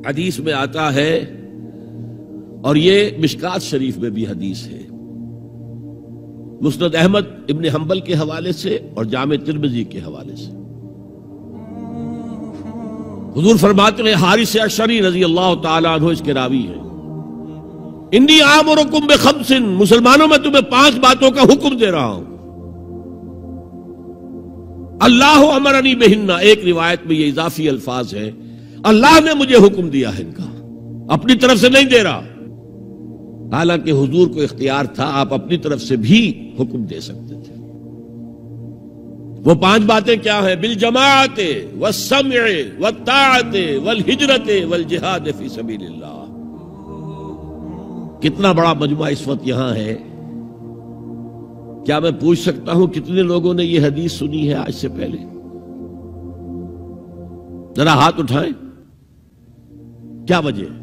حدیث میں آتا ہے، اور یہ مشکات شریف میں بھی حدیث ہے، مسند احمد ابن حنبل کے حوالے سے اور جامع ترمذی کے حوالے سے، حضور فرماتے ہیں، حارث اشعری رضی اللہ تعالیٰ عنہ اس کے راوی ہیں، انی آمرکم بخمس، مسلمانوں میں تمہیں 5 باتوں کا حکم دے رہا ہوں، اللہ امرنی بہن، ایک روایت میں یہ اضافی الفاظ ہیں، اللہ نے مجھے حکم دیا ہے ان کا، اپنی طرف سے نہیں دے رہا، حالانکہ حضور کو اختیار تھا، آپ اپنی طرف سے بھی حکم دے سکتے تھے۔ وہ 5 باتیں کیا ہیں؟ بالجماعت والسمع والطاعت والہجرت والجہاد فی سبیل اللہ۔ کتنا بڑا مجمع اس وقت یہاں ہے، کیا میں پوچھ سکتا ہوں کتنے لوگوں نے یہ حدیث سنی ہے آج سے پہلے؟ ذرا ہاتھ اٹھائیں، کیا وجہ ہے؟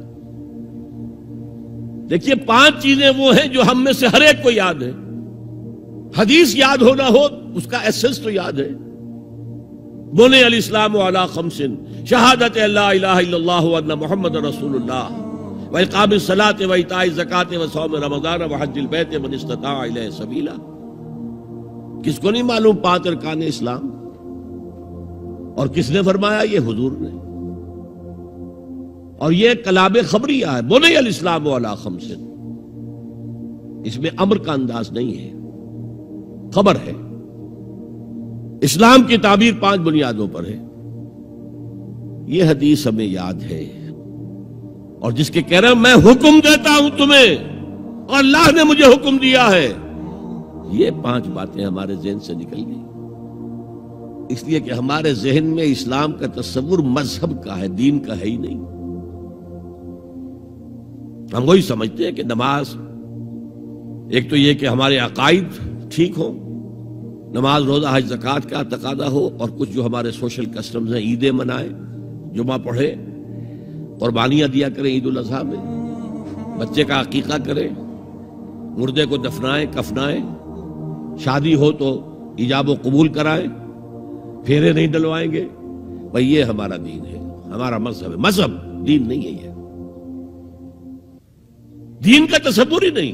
دیکھیے 5 چیزیں وہ ہیں جو ہم میں سے ہر ایک کو یاد ہے، حدیث یاد ہونا ہو اس کا ایسنس تو یاد ہے۔ بنی الاسلام علی 5، شہادت لا الہ الا اللہ وان محمد رسول اللہ، واقام الصلاۃ وایتاء الزکاۃ وصوم رمضان وحج البیت من استطاع الیہ سبیلا۔ کس کو نہیں معلوم 5 ارکان اسلام؟ اور کس نے فرمایا؟ یہ حضور نے۔ اور یہ کلام خبریہ ہے، بنی الاسلام علی 5، اس میں امر کا انداز نہیں ہے، خبر ہے۔ اسلام کی تعبیر 5 بنیادوں پر ہے، یہ حدیث ہمیں یاد ہے۔ اور جس کے کہہ رہے ہیں میں حکم دیتا ہوں تمہیں اور اللہ نے مجھے حکم دیا ہے، یہ 5 باتیں ہمارے ذہن سے نکل گئی، اس لیے کہ ہمارے ذہن میں اسلام کا تصور مذہب کا ہے، دین کا ہے ہی نہیں۔ ہم وہی سمجھتے ہیں کہ نماز، ایک تو یہ کہ ہمارے عقائد ٹھیک ہوں، نماز روزہ حج زکوٰۃ کا تقاضا ہو، اور کچھ جو ہمارے سوشل کسٹمز ہیں، عیدیں منائیں، جمعہ پڑھے، قربانیاں دیا کریں عید الاضحیٰ میں، بچے کا عقیقہ کریں، مردے کو دفنائیں کفنائیں، شادی ہو تو ایجاب و قبول کرائیں، پھیرے نہیں ڈلوائیں گے، بھئی یہ ہمارا دین ہے، ہمارا مذہب ہے۔ مذہب دین نہیں ہے، یہ دین کا تصور ہی نہیں۔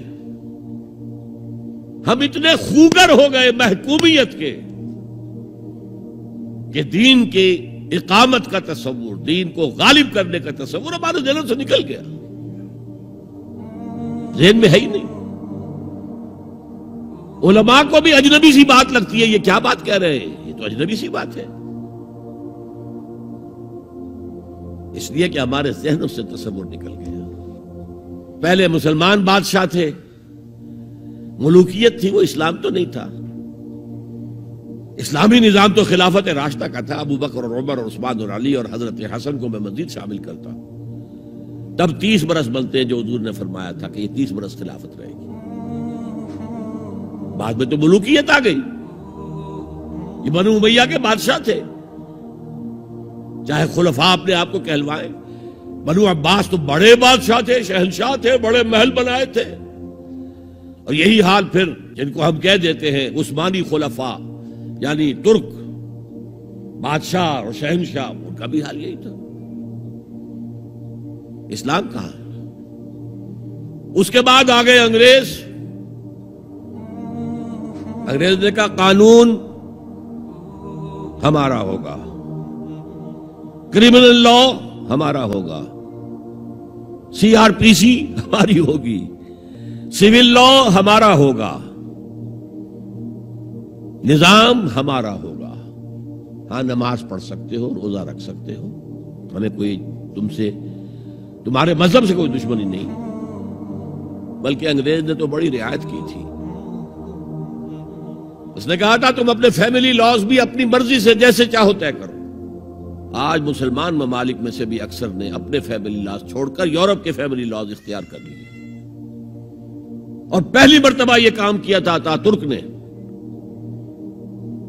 ہم اتنے خوگر ہو گئے محکومیت کے کہ دین کی اقامت کا تصور، دین کو غالب کرنے کا تصور ہمارے ذہنوں سے نکل گیا، ذہن میں ہے ہی نہیں۔ علماء کو بھی اجنبی سی بات لگتی ہے، یہ کیا بات کہہ رہے ہیں، یہ تو اجنبی سی بات ہے، اس لیے کہ ہمارے ذہنوں سے تصور نکل گیا۔ پہلے مسلمان بادشاہ تھے، ملوکیت تھی، وہ اسلام تو نہیں تھا۔ اسلامی نظام تو خلافت راشدہ کا تھا، ابو بکر اور عمر اور عثمان اور علی اور حضرت حسن کو میں مزید شامل کرتا ہوں۔ تب 30 برس بنتے ہیں جو حضور نے فرمایا تھا کہ یہ 30 برس خلافت رہے گی، بعد میں تو ملوکیت آ گئی۔ یہ بنو امیہ کے بادشاہ تھے، چاہے خلفاء اپنے آپ کو کہلوائیں، بنو عباس تو بڑے بادشاہ تھے، شہنشاہ تھے، بڑے محل بنائے تھے۔ اور یہی حال پھر جن کو ہم کہہ دیتے ہیں عثمانی خلفاء، یعنی ترک بادشاہ اور شہنشاہ، ان کا بھی حال یہی تھا۔ اسلام کہاں ہے؟ اس کے بعد آ گئے انگریز۔ انگریز نے کہا قانون ہمارا ہوگا، کرمنل لا ہمارا ہوگا، CRPC ہماری ہوگی، سول لا ہمارا ہوگا، نظام ہمارا ہوگا۔ ہاں نماز پڑھ سکتے ہو، روزہ رکھ سکتے ہو، ہمیں کوئی تمہارے مذہب سے کوئی دشمنی نہیں، بلکہ انگریز نے تو بڑی رعایت کی تھی۔ اس نے کہا تھا تم اپنے فیملی لاز بھی اپنی مرضی سے جیسے چاہو طے کرو۔ آج مسلمان ممالک میں سے بھی اکثر نے اپنے فیملی لاز چھوڑ کر یورپ کے فیملی لاز اختیار کر لیے، اور پہلی مرتبہ یہ کام کیا تھا ترک نے۔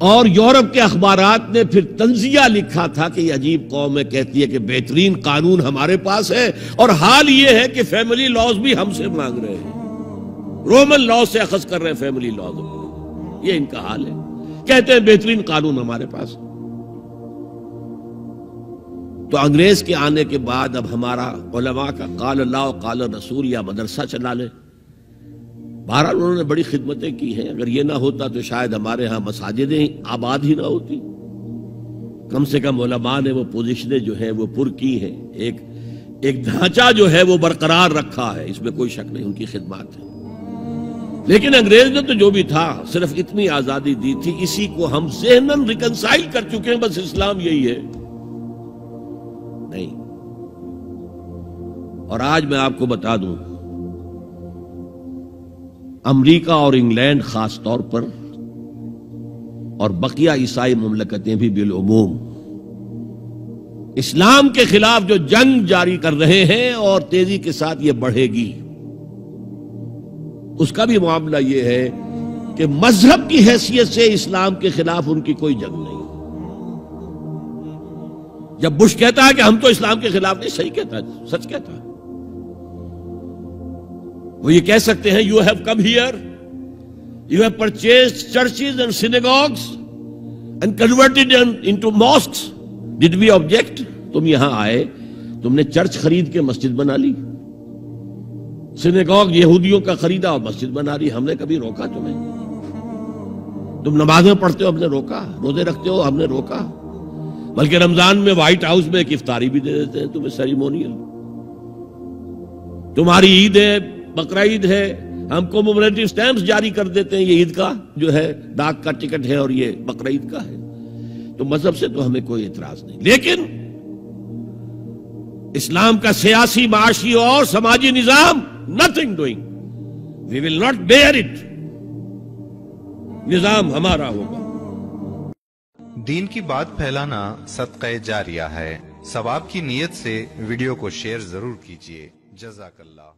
اور یورپ کے اخبارات نے پھر تنزیہ لکھا تھا کہ یہ عجیب قوم ہے، کہتی ہے کہ بہترین قانون ہمارے پاس ہے، اور حال یہ ہے کہ فیملی لاز بھی ہم سے مانگ رہے ہیں، رومن لاز سے اخذ کر رہے ہیں فیملی لاز، یہ ان کا حال ہے، کہتے ہیں بہترین قانون ہمارے پاس۔ تو انگریز کے آنے کے بعد اب ہمارا علماء کا قال اللہ و قال رسول یا مدرسہ چلا لے. بہرحال انہوں نے بڑی خدمتیں کی ہیں. اگر یہ نہ ہوتا تو شاید ہمارے ہاں مساجدیں آباد ہی نہ ہوتی. کم سے کم علماء نے وہ پوزیشنیں جو ہیں وہ پر کی ہیں. ایک ڈھانچہ جو ہے وہ برقرار رکھا ہے, اس میں کوئی شک نہیں, ان کی خدمات ہے. لیکن انگریز نے تو جو بھی تھا صرف اتنی آزادی دی تھی, اسی کو ہم ذہناً ریکنسائل کر چکے ہیں. بس اسلام یہی ہے نہیں. اور آج میں آپ کو بتا دوں, امریکہ اور انگلینڈ خاص طور پر اور بقیہ عیسائی مملکتیں بھی بالعموم اسلام کے خلاف جو جنگ جاری کر رہے ہیں اور تیزی کے ساتھ یہ بڑھے گی, اس کا بھی معاملہ یہ ہے کہ مذہب کی حیثیت سے اسلام کے خلاف ان کی کوئی جنگ نہیں. جب بش کہتا ہے کہ ہم تو اسلام کے خلاف نہیں, صحیح کہتا ہے, سچ کہتا ہے. وہ یہ کہہ سکتے ہیں, you have come here, you have purchased churches and synagogues and converted into mosques, did we object? تم یہاں آئے, تم نے چرچ خرید کے مسجد بنا لی, سینیگوگ یہودیوں کا خریدا اور مسجد بنا لی, ہم نے کبھی روکا تمہیں؟ تم نمازیں پڑھتے ہو, ہم نے روکا؟ روزے رکھتے ہو, ہم نے روکا؟ بلکہ رمضان میں وائٹ ہاؤس میں ایک افطاری بھی دے دیتے ہیں تمہیں, سیریمونیل. تمہاری عید ہے, بقرہ عید ہے, ہم کومیموریٹو سٹیمپس جاری کر دیتے ہیں, یہ عید کا جو ہے ڈاک کا ٹکٹ ہے اور یہ بقرہ عید کا ہے. تو مذہب سے تو ہمیں کوئی اعتراض نہیں, لیکن اسلام کا سیاسی, معاشی اور سماجی نظام, nothing doing. We will not bear it. نظام ہمارا ہوگا. دین کی بات پھیلانا صدقہ جاریہ ہے. ثواب کی نیت سے ویڈیو کو شیئر ضرور کیجیے. جزاک اللہ.